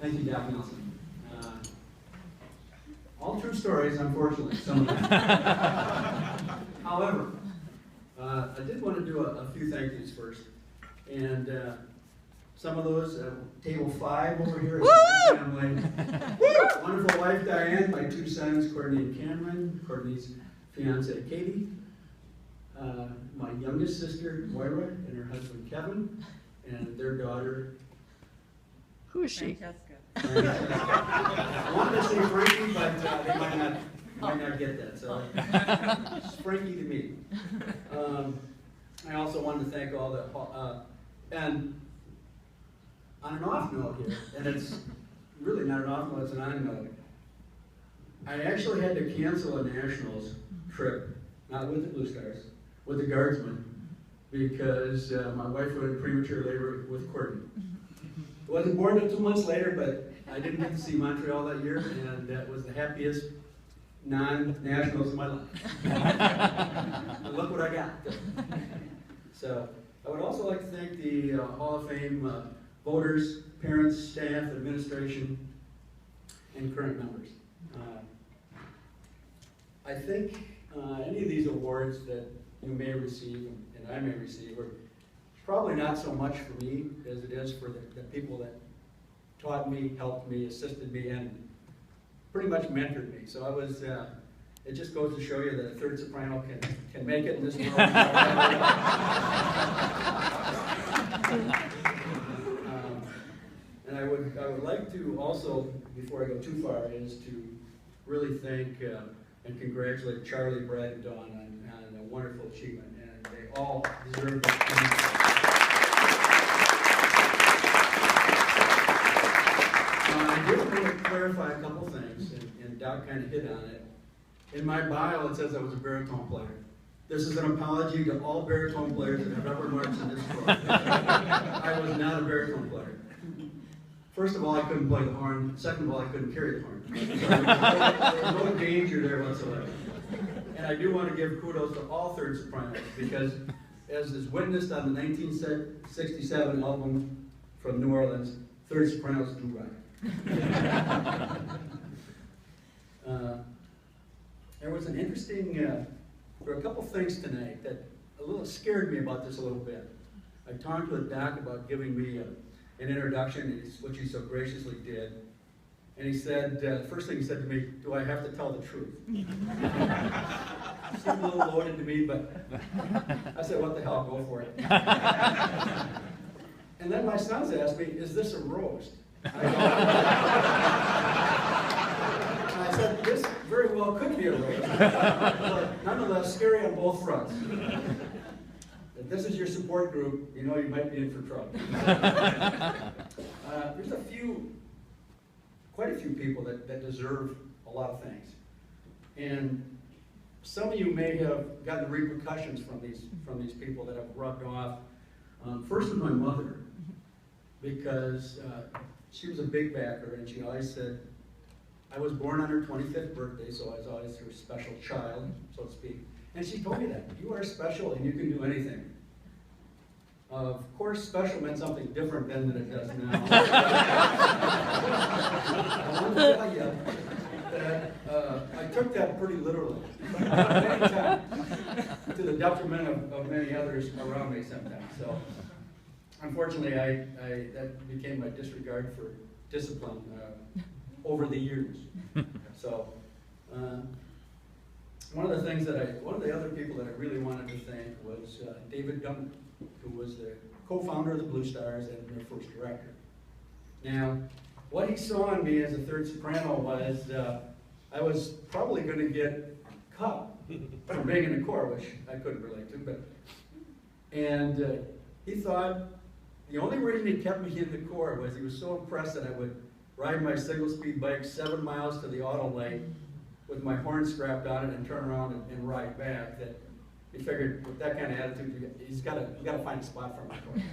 Thank you, Doc Nelson. All true stories, unfortunately, some of them. However, I did want to do a few thank yous first. And some of those, table 5 over here is my family. Wonderful wife, Diane, my 2 sons, Courtney and Cameron, Courtney's fiance, Katie, my youngest sister, Moira, and her husband, Kevin, and their daughter. Who is she? Francesca. I wanted to say Frankie, but they might not get that, so it's Frankie to me. I also wanted to thank all the, and on an off note here, and it's really not an off note, it's an on note. I actually had to cancel a Nationals trip, not with the Blue Stars, with the Guardsmen, because my wife went in premature labor with Courtney. Wasn't born until 2 months later, but I didn't get to see Montreal that year, and that was the happiest non-Nationals of my life. And look what I got. So I would also like to thank the Hall of Fame voters, parents, staff, administration, and current members. I think any of these awards that you may receive and I may receive are probably not so much for me as it is for the people that taught me, helped me, assisted me, and pretty much mentored me. So I was, it just goes to show you that a third soprano can make it in this world. And I would like to also, before I go too far, is to really thank and congratulate Charlie, Brad, and Dawn on a wonderful achievement. And they all deserve it. I did want to clarify a couple things, and Doc kind of hit on it. In my bio, it says I was a baritone player. This is an apology to all baritone players that have ever marched in this court. I was not a baritone player. First of all, I couldn't play the horn. Second of all, I couldn't carry the horn. So there was no danger there whatsoever. And I do want to give kudos to all third sopranos, because as is witnessed on the 1967 album from New Orleans, third sopranos do rock. There was an interesting, there were a couple things tonight that a little scared me about this a little bit. I talked with Doc about giving me an introduction, which he so graciously did. And he said, first thing he said to me, do I have to tell the truth? It seemed a little loaded to me, but I said, what the hell, go for it. And then my sons asked me, is this a roast? I said, this very well could be a roast, but nonetheless, scary on both fronts. If this is your support group, you know you might be in for trouble. There's quite a few people that deserve a lot of things. And some of you may have gotten the repercussions from these people that have rubbed off. First was my mother, because she was a big backer, and she always said, I was born on her 25th birthday, so I was always her special child, so to speak. And she told me that, you are special and you can do anything. Of course, special meant something different then than it does now. I want to tell you that I took that pretty literally, many times, to the detriment of many others around me sometimes. So, unfortunately, that became my disregard for discipline over the years. So, one of the other people that I really wanted to thank was David Gumner, who was the co-founder of the Blue Stars and their first director. Now, what he saw in me as a third soprano was I was probably going to get cut from being in the corps, which I couldn't relate to, and he thought the only reason he kept me in the corps was he was so impressed that I would ride my single-speed bike 7 miles to the auto lane with my horn strapped on it and turn around and ride back, that he figured with that kind of attitude, you got to find a spot for my corps.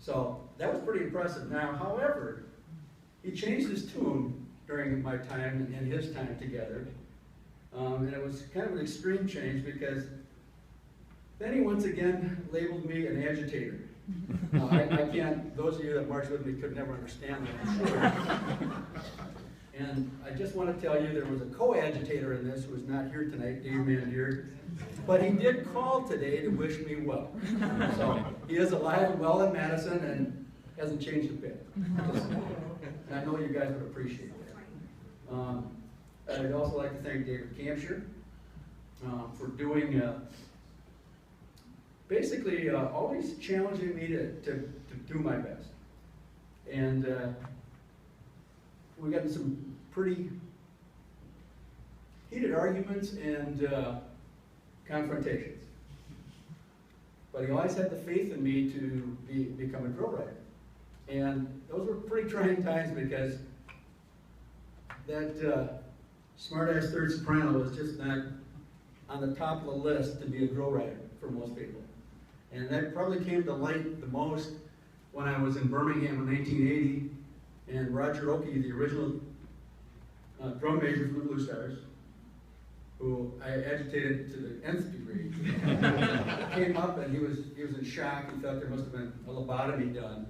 So that was pretty impressive. Now, however, he changed his tune during my time and his time together, and it was kind of an extreme change, because then he once again labeled me an agitator. I can't, those of you that marched with me could never understand that, I'm sure. And I just want to tell you, there was a co-agitator in this who is not here tonight, Dave Mandier, but he did call today to wish me well. So he is alive and well in Madison and hasn't changed a bit. And I know you guys would appreciate that. I'd also like to thank David Campshire for doing, basically always challenging me to do my best. And we got in some pretty heated arguments and confrontations. But he always had the faith in me to become a drill writer. And those were pretty trying times because that smart-ass third soprano was just not on the top of the list to be a drill writer for most people. And that probably came to light the most when I was in Birmingham in 1980, and Roger Oakey, the original drum major for the Blue Stars, who I agitated to the nth degree, came up and he was in shock. He thought there must have been a lobotomy done.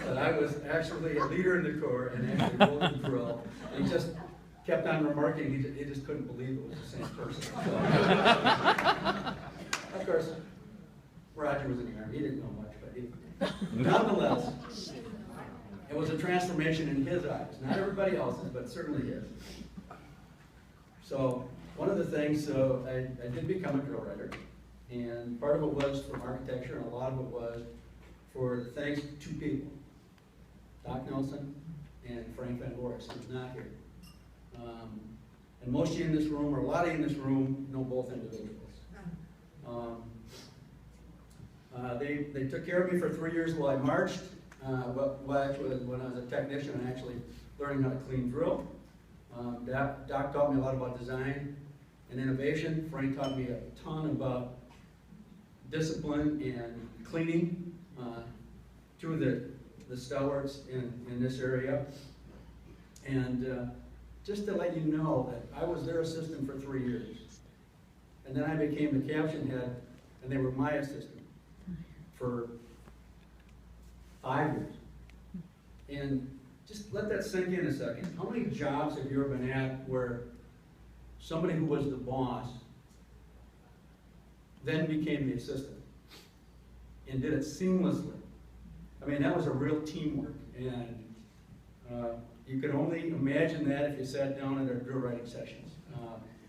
But I was actually a leader in the Corps and actually rolled the drill. And he just kept on remarking, he just couldn't believe it was the same person. So, of course, Roger was in the Army. He didn't know much, but nonetheless, it was a transformation in his eyes. Not everybody else's, but certainly his. So one of the things, I did become a drill writer, and part of it was from architecture, and a lot of it was for thanks to two people, Doc Nelson and Frank Van Voorhis, who's not here. And most of you in this room, or a lot of you in this room, know both individuals. They took care of me for 3 years while I marched. Actually, when I was a technician, and actually learning how to clean drill. Doc taught me a lot about design and innovation. Frank taught me a ton about discipline and cleaning. Two of the stalwarts in this area. And just to let you know that I was their assistant for 3 years. And then I became the caption head, and they were my assistant for 5 years. And just let that sink in a second. How many jobs have you ever been at where somebody who was the boss then became the assistant and did it seamlessly? I mean, that was a real teamwork. And you could only imagine that if you sat down in their drill writing sessions.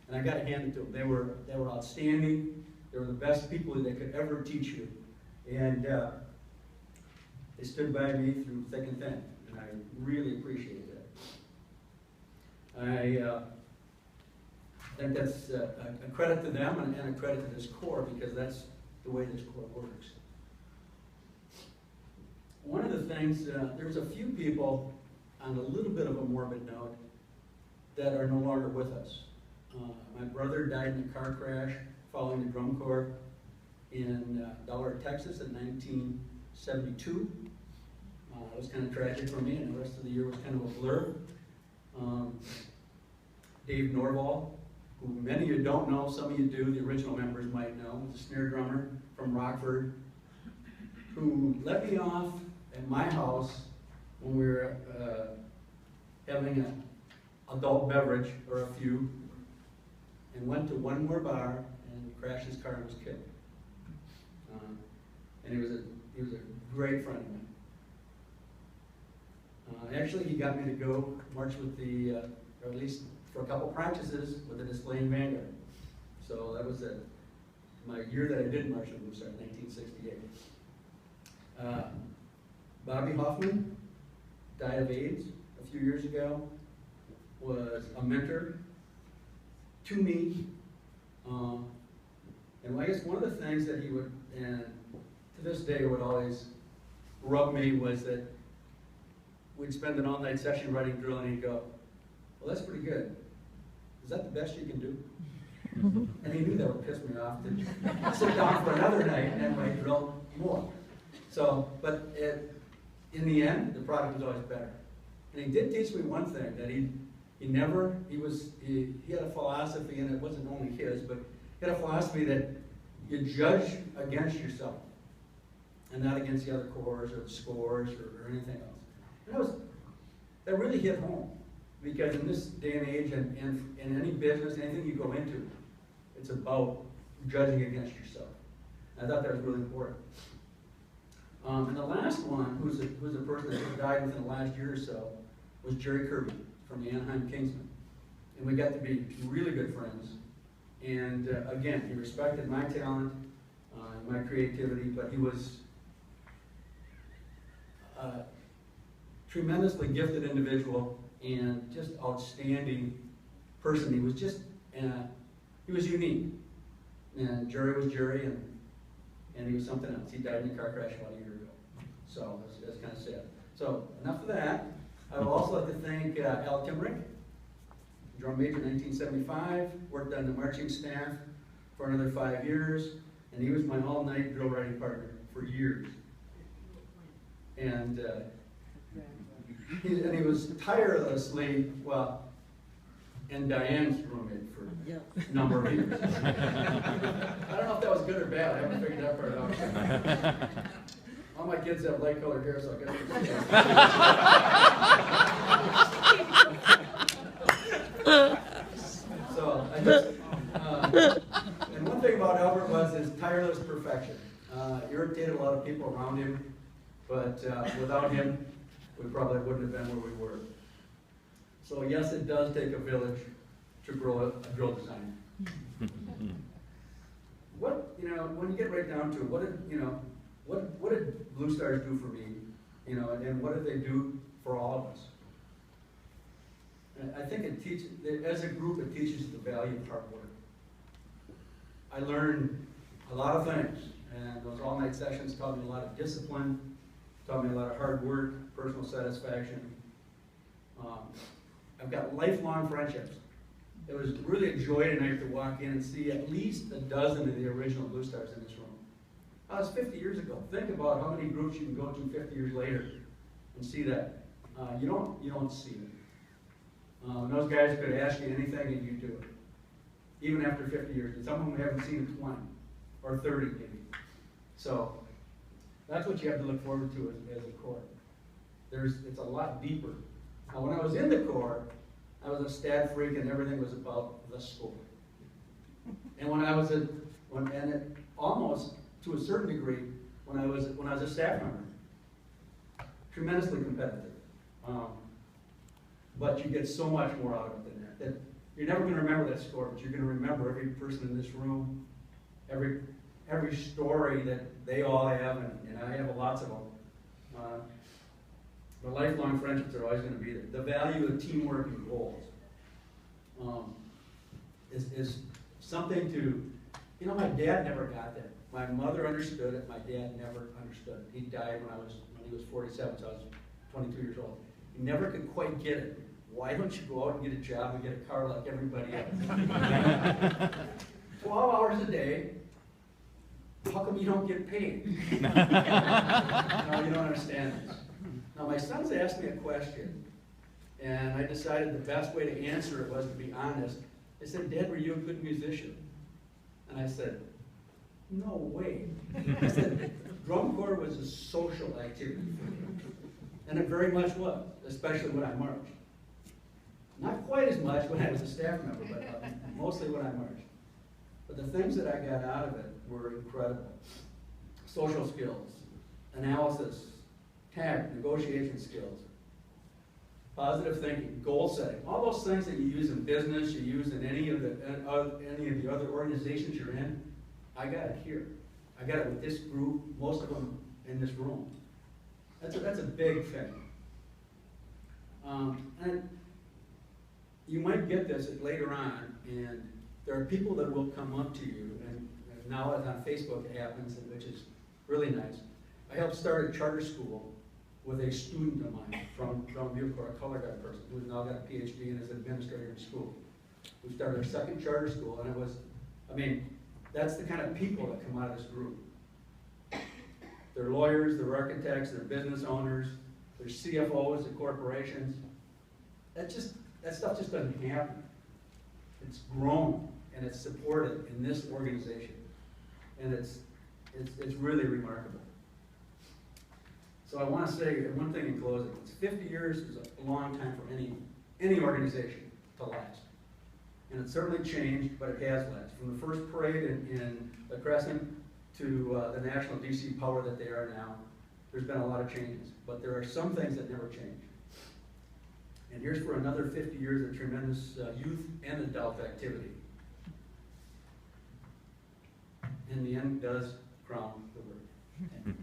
And I got to hand it to them. They were outstanding. They were the best people that could ever teach you. And they stood by me through thick and thin, and I really appreciate that. I think that's a credit to them and a credit to this Corps, because that's the way this Corps works. One of the things, there's a few people, on a little bit of a morbid note, that are no longer with us. My brother died in a car crash following the drum corps in Delaware, Texas in 1972. It was kind of tragic for me, and the rest of the year was kind of a blur. Dave Norval, who many of you don't know, some of you do, the original members might know, the snare drummer from Rockford, who let me off at my house when we were having an adult beverage, or a few, and went to one more bar and crashed his car and was killed. And he was a great friend of mine. Actually, he got me to go march with or at least for a couple practices, with the Displaying Vanguard. So that was my year that I did march with Blue Star, 1968. Bobby Hoffman died of AIDS a few years ago, was a mentor to me. And I guess one of the things that he would, and to this day would always rub me, was that we'd spend an all-night session writing drill, and he'd go, "Well, that's pretty good. Is that the best you can do?" And he knew that would piss me off to sit down for another night and write drill more. So, but in the end, the product was always better. And he did teach me one thing, that he had a philosophy, and it wasn't only his, but he had a philosophy that you judge against yourself. and not against the other corps or the scores or anything else. And that really hit home, because in this day and age, and in any business, anything you go into, it's about judging against yourself. And I thought that was really important. And the last one, who's a person that just died within the last year or so, was Jerry Kirby from the Anaheim Kingsmen. And we got to be really good friends. And again, he respected my talent, my creativity, but he was a tremendously gifted individual and just outstanding person. He was just, he was unique. And Jerry was Jerry, and he was something else. He died in a car crash about a year ago. So that's kind of sad. So enough of that. I would also like to thank Al Timmerick, drum major in 1975, worked on the marching staff for another 5 years, and he was my all-night drill riding partner for years. And he was tirelessly, well, and Diane's roommate for a number of years. I don't know if that was good or bad. I haven't figured that part out. All my kids have light colored hair, so I guess. So I just, and one thing about Albert was his tireless perfection. Irritated a lot of people around him, but without him, we probably wouldn't have been where we were. So yes, it does take a village to grow a drill designer. What, when you get right down to it, what did Blue Stars do for me, and what did they do for all of us? And I think it teaches, as a group, it teaches the value of hard work. I learned a lot of things, and those all-night sessions taught me a lot of discipline, taught me a lot of hard work, personal satisfaction. I've got lifelong friendships. It was really a joy tonight to walk in and see at least a dozen of the original Blue Stars in this room. That was 50 years ago. Think about how many groups you can go to 50 years later and see that. You don't see it. Those guys could ask you anything and you do it, even after 50 years. And some of them haven't seen it 20 or 30 maybe. So that's what you have to look forward to as a Corps. It's a lot deeper. Now, when I was in the Corps, I was a stat freak and everything was about the score. And when I was almost to a certain degree, when I was a staff member, tremendously competitive. But you get so much more out of it than that. That you're never going to remember that score, but you're going to remember every person in this room, every story that they all have, and I have lots of them. The lifelong friendships are always going to be there. The value of teamwork and goals is something to, my dad never got that. My mother understood it. My dad never understood it. He died when he was 47, so I was 22 years old. He never could quite get it. Why don't you go out and get a job and get a car like everybody else? 12 hours a day. How come you don't get paid? No, you don't understand this. Now, my sons asked me a question, and I decided the best way to answer it was to be honest. They said, "Dad, were you a good musician?" And I said, "No way." I said, drum corps was a social activity for me. And it very much was, especially when I marched. Not quite as much when I was a staff member, but mostly when I marched. But the things that I got out of it were incredible. Social skills, analysis, tact, negotiation skills, positive thinking, goal setting, all those things that you use in business, you use in any of the other organizations you're in. I got it here. I got it with this group, most of them in this room. That's a big thing. And you might get this later on, and there are people that will come up to you, and now it's on Facebook it happens, which is really nice. I helped start a charter school with a student of mine from Bucor, a color guard person, who's now got a PhD and is an administrator in school. We started our second charter school, and that's the kind of people that come out of this group. They're lawyers, they're architects, they're business owners, they're CFOs of corporations. That stuff just doesn't happen. It's grown and it's supported in this organization, and it's really remarkable. So I want to say one thing in closing. 50 years is a long time for any organization to last. And it's certainly changed, but it has lasted. From the first parade in the Crescent to the national DC power that they are now, there's been a lot of changes. But there are some things that never change. And here's for another 50 years of tremendous youth and adult activity. And the end does crown the word.